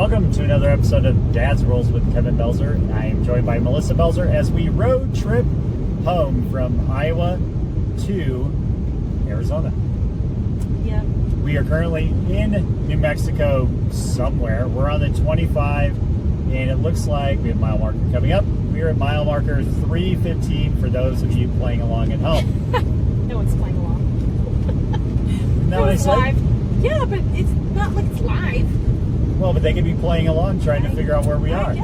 Welcome to another episode of Dad's Rules with Kevin Belzer. I am joined by Melissa Belzer as we road trip home from Iowa to Arizona. Yeah. We are currently in New Mexico somewhere. We're on the 25, and it looks like we have mile marker coming up. We are at mile marker 315 for those of you playing along at home. No one's playing along. Isn't that what I said? Live. Yeah, but it's not like it's live. Well, but they could be playing along trying to figure out where we are. I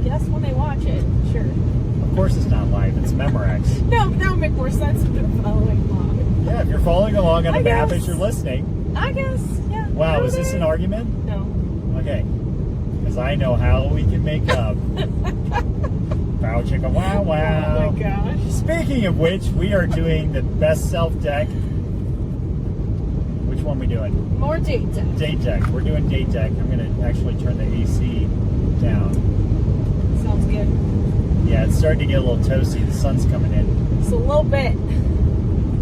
guess when they watch it, sure. Of course it's not live, it's Memorex. No, that would make more sense if they're following along. Yeah, if you're following along on a map guess. as you're listening. I guess, yeah. Wow, is this an argument? No. Okay. Because I know how we can make up. Bow chicka wow wow. Oh my gosh. Speaking of which, we are doing the best self deck. Which one are we doing? More date deck. Date deck. We're doing date deck. I'm going to actually turn the AC down. Sounds good. Yeah, it's starting to get a little toasty. The sun's coming in. Just a little bit.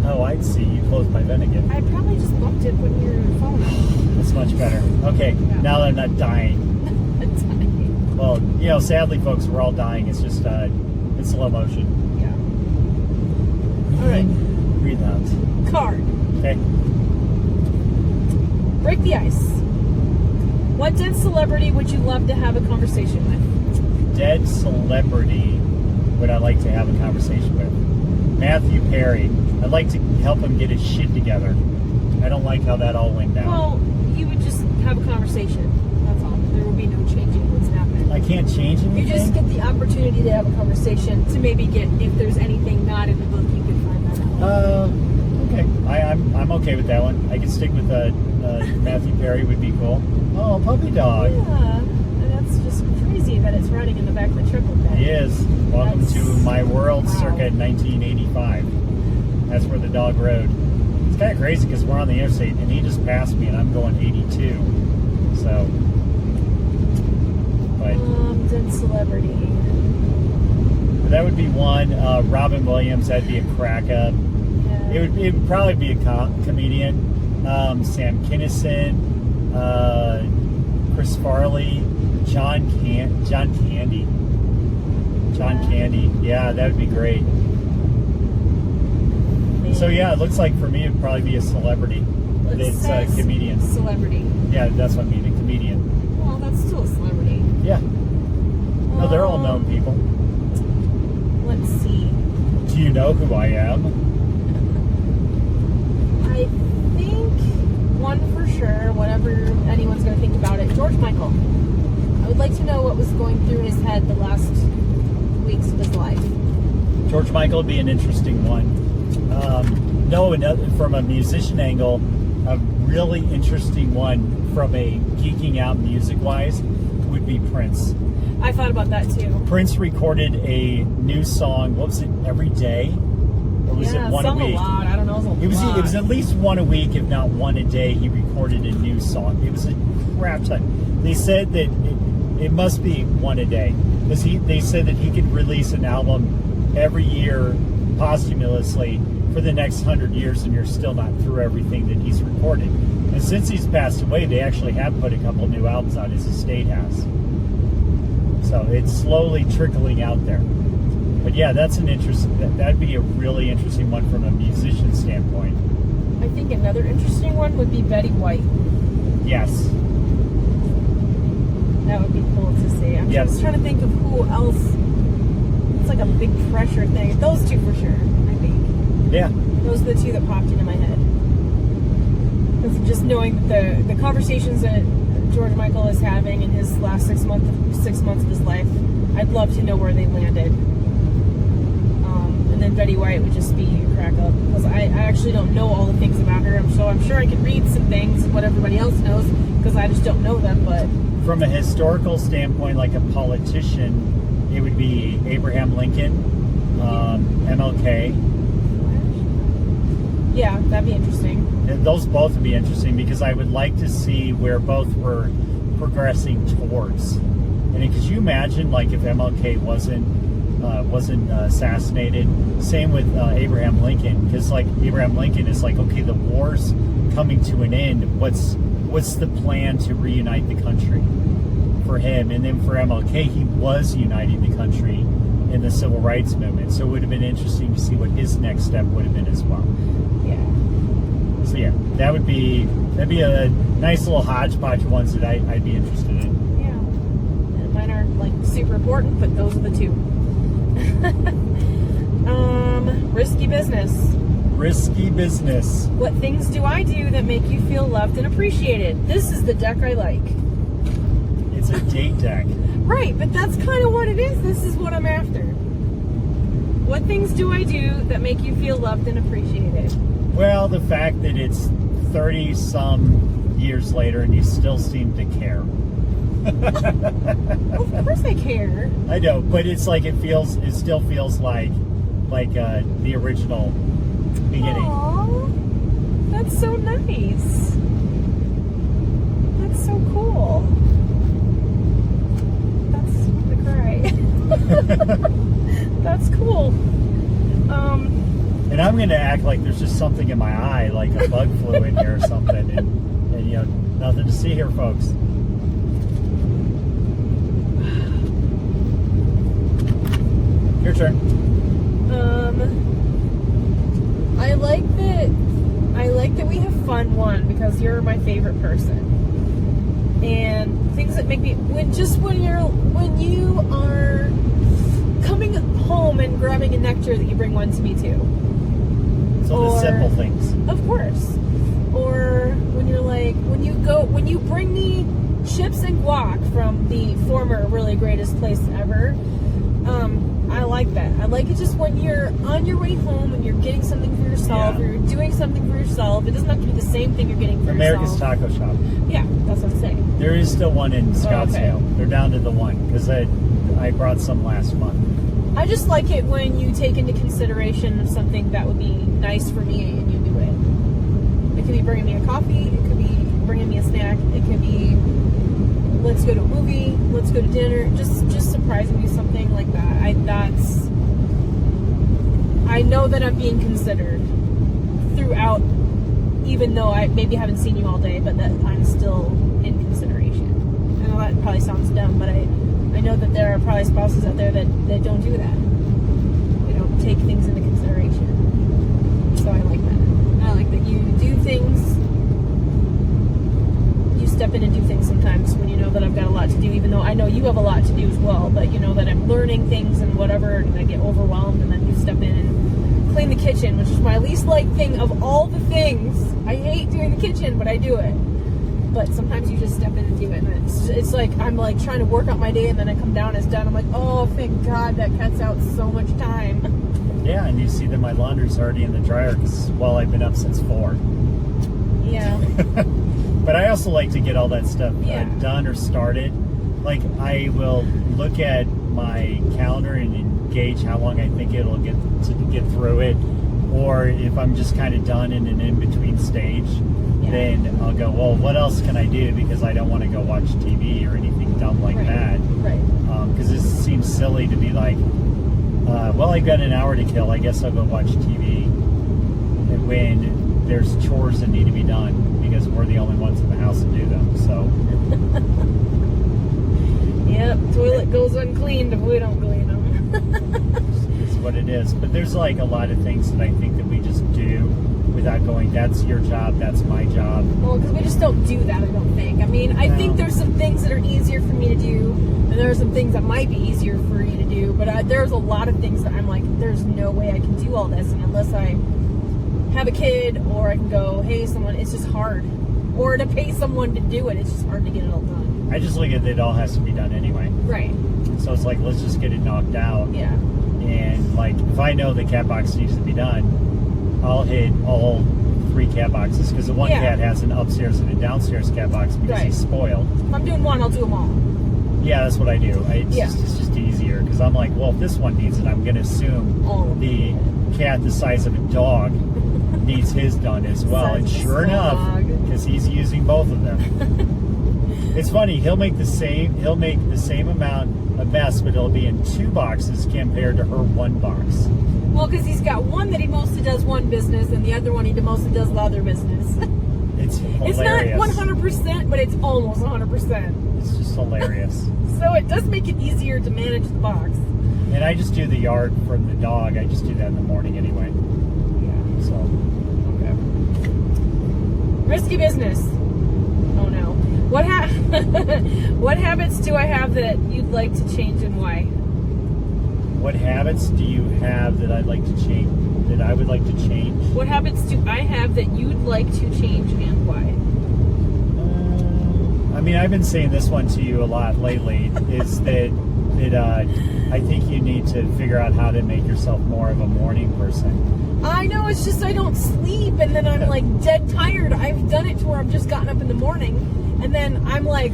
Oh, I'd see. You closed my vent again. I probably just bumped it putting your phone on. That's much better. Okay, now that I'm not dying. Well, you know, sadly, folks, we're all dying. It's just, in slow motion. Yeah. All right. Breathe out. Card. Okay. Break the ice. What dead celebrity would you love to have a conversation with? Dead celebrity would I like to have a conversation with? Matthew Perry. I'd like to help him get his shit together. I don't like how that all went down. Well, you would just have a conversation. That's all. There would be no changing what's happening. I can't change anything? You just get the opportunity to have a conversation to maybe get, if there's anything not in the book, you can find that out. Okay. I'm okay with that one. I can stick with Matthew Perry would be cool. Oh, puppy dog. Yeah. And that's just crazy that it's riding in the back of the trickle bed. He is. Welcome to my world, wow. circa 1985. That's where the dog rode. It's kind of crazy because we're on the interstate and he just passed me and I'm going 82. So, but Dead celebrity. that would be one. Robin Williams, that'd be a crack up. Yeah. It would probably be a comedian. Sam Kinison, Chris Farley, John Candy. Yeah, that would be great. So yeah, it looks like for me it'd probably be a celebrity. It's a comedian. Celebrity. Yeah, that's what I mean, a comedian. Well, that's still a celebrity. Yeah. No, they're all known people. Let's see. Do you know who I am? I think one for sure, whatever anyone's going to think about it, George Michael. I would like to know what was going through his head the last weeks of his life. George Michael would be an interesting one. From a musician angle, a really interesting one from a geeking out music-wise would be Prince. I thought about that too. Prince recorded a new song, what was it, every day? Or was it one a week? A lot. I don't know. It was at least one a week, if not one a day. He recorded a new song. It was a crap ton. They said that it must be one a day because they said that he could release an album every year posthumously for the next 100 years, and you're still not through everything that he's recorded. And since he's passed away, they actually have put a couple new albums out. His estate has. So it's slowly trickling out there. But yeah, that's an interesting. That'd be a really interesting one from a musician standpoint. I think another interesting one would be Betty White. Yes. That would be cool to see. I'm just trying to think of who else. It's like a big pressure thing. Those two for sure, I think. Yeah. Those are the two that popped into my head. Because just knowing that the conversations that George Michael is having in his last 6 months of his life, I'd love to know where they landed. And then Betty White would just be a crack up. Because I actually don't know all the things about her. So I'm sure I could read some things, what everybody else knows, because I just don't know them. But from a historical standpoint, like a politician, it would be Abraham Lincoln, MLK. Yeah, that'd be interesting. And those both would be interesting because I would like to see where both were progressing towards. And could you imagine, like, if MLK wasn't assassinated? Same with Abraham Lincoln, because like Abraham Lincoln is like, okay, the war's coming to an end. What's the plan to reunite the country? for him. And then for MLK, he was uniting the country in the civil rights movement. So it would have been interesting to see what his next step would have been as well. Yeah. So yeah, that'd be a nice little hodgepodge of ones that I'd be interested in. Yeah. And mine aren't like super important, but those are the two. Risky business. Risky business. What things do I do that make you feel loved and appreciated? This is the deck I like. It's a date deck. Right, but that's kind of what it is. This is what I'm after. What things do I do that make you feel loved and appreciated? Well, the fact that it's 30-some years later and you still seem to care. Of course I care. I know, but it's like it still feels like the original beginning. Aww, that's so nice. That's so cool. That's the cry. That's cool. And I'm gonna act like there's just something in my eye, like a bug flew in here or something, and you know, nothing to see here, folks. Your turn. I like that we have fun, one, because you're my favorite person. And things that make me when you are coming home and grabbing a nectar that you bring one to me too. So the simple things. Of course. Or when you bring me chips and guac from the former really greatest place ever. I like that. I like it just when you're on your way home and you're getting something for yourself, or you're doing something for yourself. It doesn't have to be the same thing you're getting for America's yourself. Taco Shop. Yeah, that's what I'm saying. There is still one in Scottsdale. Okay. They're down to the one because I brought some last month. I just like it when you take into consideration of something that would be nice for me and you do it. It could be bringing me a coffee. It could be bringing me a snack. It could be let's go to a movie. Let's go to dinner. Just surprising me something like that. I know that I'm being considered throughout, even though I maybe haven't seen you all day, but that I'm still in consideration. I know that probably sounds dumb, but I know that there are probably spouses out there that don't do that. They don't take things into consideration. So I like that. I like that you do things. You step in and do things sometimes when you know that I've got a lot to do, even though I know you have a lot to do as well, but you know that I'm learning things and whatever, and I get overwhelmed, and then you step in and clean the kitchen, which is my least liked thing of all the things. I hate doing the kitchen, but I do it. But sometimes you just step in and do it, and it's like I'm like trying to work out my day, and then I come down, it's done. I'm like, oh, thank God, that cuts out so much time. Yeah, and you see that my laundry's already in the dryer because, well, I've been up since 4. Yeah. But I also like to get all that stuff done or started. Like, I will look at my calendar and gauge how long I think it'll get through it. Or if I'm just kind of done in an in-between stage, then I'll go, well, what else can I do? Because I don't want to go watch TV or anything dumb like that. Right. Because this seems silly to be like, well, I've got an hour to kill. I guess I'll go watch TV. And when there's chores that need to be done, because we're the only ones in the house to do them. So. Yep, toilet goes uncleaned if we don't clean them. It's what it is. But there's like a lot of things that I think that we just do without going, that's your job, that's my job. Well, because we just don't do that, I don't think. I mean, I think there's some things that are easier for me to do, and there are some things that might be easier for you to do, but there's a lot of things that I'm like, there's no way I can do all this, and unless I have a kid, or I can go, hey, someone, it's just hard. Or to pay someone to do it, it's just hard to get it all done. I just look at it all has to be done anyway. Right. So it's like, let's just get it knocked out. Yeah. And like, if I know the cat box needs to be done, I'll hit all 3 cat boxes, because the one cat has an upstairs and a downstairs cat box because he's spoiled. If I'm doing one, I'll do them all. Yeah, that's what I do. It's just easier, because I'm like, well, if this one needs it, I'm going to assume the cat the size of a dog needs his done as well. And sure enough, because he's using both of them. It's funny, he'll make the same amount of mess, but it'll be in 2 boxes compared to her 1 box. Well, because he's got one that he mostly does one business, and the other one he mostly does the other business. It's It's hilarious. not 100%, but it's almost 100%. It's just hilarious. So it does make it easier to manage the box. And I just do the yard for the dog. I just do that in the morning anyway. Yeah. So, Okay. Risky business. Oh no. What what habits do I have that you'd like to change and why? what habits do you have that I'd like to change? That I would like to change? What habits do I have that you'd like to change and why? I mean, I've been saying this one to you a lot lately. Is that I think you need to figure out how to make yourself more of a morning person. I know, it's just I don't sleep and then I'm like dead tired. I've done it to where I've just gotten up in the morning and then I'm like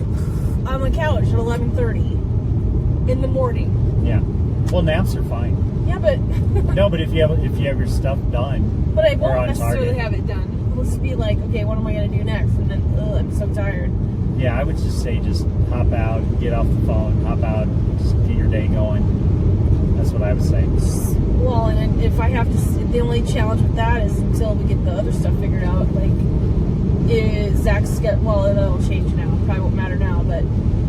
on the couch at 11:30 in the morning. Yeah. Well, naps are fine. Yeah, but No, but if you have your stuff done, but I or won't on necessarily target. have it done. It'll just be like, okay, what am I gonna do next? And then I'm so tired. Yeah, I would just say just hop out, get off the phone, hop out, just get your day going. That's what I would say. Well, and then if I have to, the only challenge with that is until we get the other stuff figured out. Like, is Zach's well, it'll change now. Probably won't matter now. But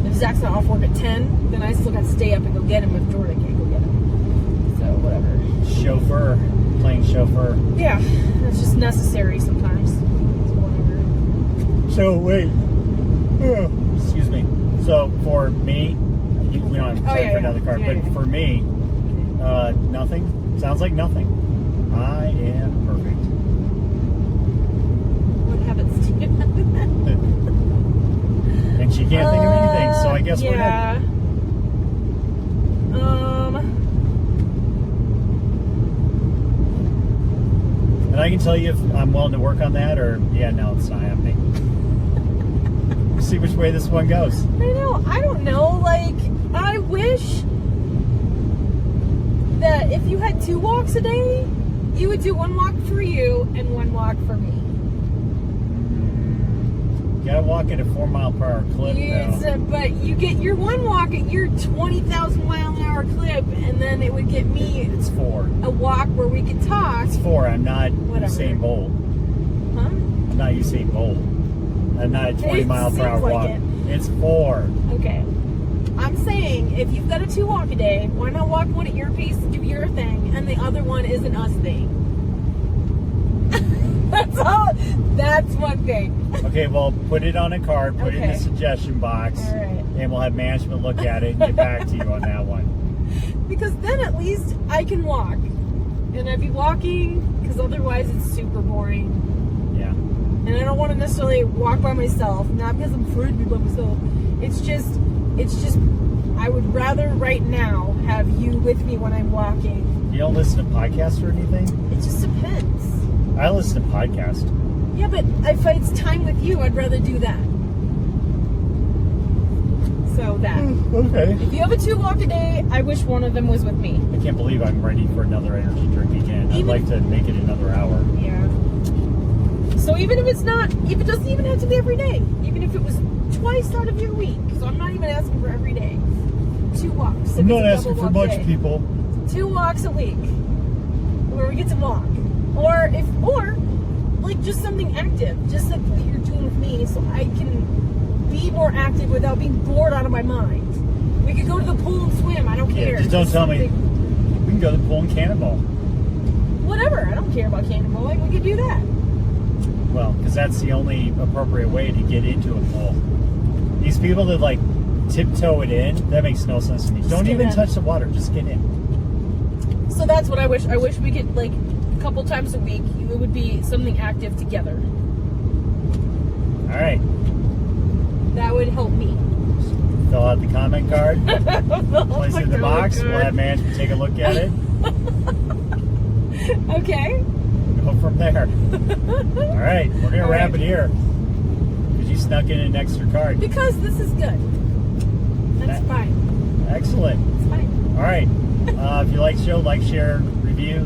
if Zach's not off work at 10, then I still got to stay up and go get him if Jordan can't go get him. So whatever. Chauffeur, playing chauffeur. Yeah, it's just necessary sometimes. So whatever. So wait. Excuse me. So for me, we don't have time for another card, but for me, nothing. Sounds like nothing. I am perfect. What habits do you have? And she can't think of anything, so I guess we're good. And I can tell you if I'm willing to work on that, or no, it's not happening. See which way this one goes. I know. I don't know. Like, I wish that if you had 2 walks a day, you would do 1 walk for you and 1 walk for me. You gotta walk at a 4-mile-per-hour clip, though. But you get your 1 walk at your 20,000-mile-an-hour clip, and then it would get me It's 4. a walk where we could talk. It's 4. I'm not Whatever. Usain Bolt. Huh? I'm not Usain Bolt. I'm not a 20-mile-per-hour seems like walk. it. It's 4. Okay. I'm saying if you've got a 2 walk a day, why not walk one at your pace and do your thing, and the other one is an us thing? That's all. That's one thing. Okay, well, put it on a card, put it in Okay. the suggestion box, All right. and we'll have management look at it and get back to you on that one. Because then at least I can walk, and I'd be walking. Because otherwise it's super boring, Yeah. and I don't want to necessarily walk by myself. Not because I'm afraid to be by myself. It's just. I would rather right now have you with me when I'm walking. You don't listen to podcasts or anything? It just depends. I listen to podcasts. Yeah, but if it's time with you, I'd rather do that. So that. Okay. If you have a 2 walk a day, I wish one of them was with me. I can't believe I'm ready for another energy drink again. I'd like to make it another hour. Yeah. So even if it doesn't even have to be every day. Even if it was twice out of your week. So I'm not even asking for every day. 2 walks. I'm not asking for much, people. 2 walks a week. Where we get to walk. Or like just something active. Just like what you're doing with me, so I can be more active without being bored out of my mind. We could go to the pool and swim. I don't care. Just don't tell me. We can go to the pool and cannonball. Whatever. I don't care about cannonballing. We could do that. Well, because that's the only appropriate way to get into a pool. These people that like tiptoe it in, that makes no sense to me. Don't even touch the water. Just get in. So that's what I wish. I wish we could, like, a couple times a week, it would be something active together. All right. That would help me. Fill out the comment card. Place it in the box. We'll have management take a look at it. Okay. Go from there. All right. We're going to wrap it here. Because you snuck in an extra card. Because this is good. That's fine. Excellent. It's fine. All right. If you like the show, like, share, review,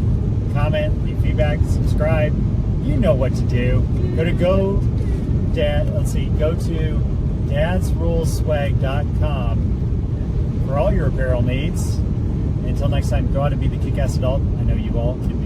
comment, leave feedback, subscribe. You know what to do. Go to dadsruleswag.com for all your apparel needs. Until next time, go out and be the kick-ass adult I know you all can be.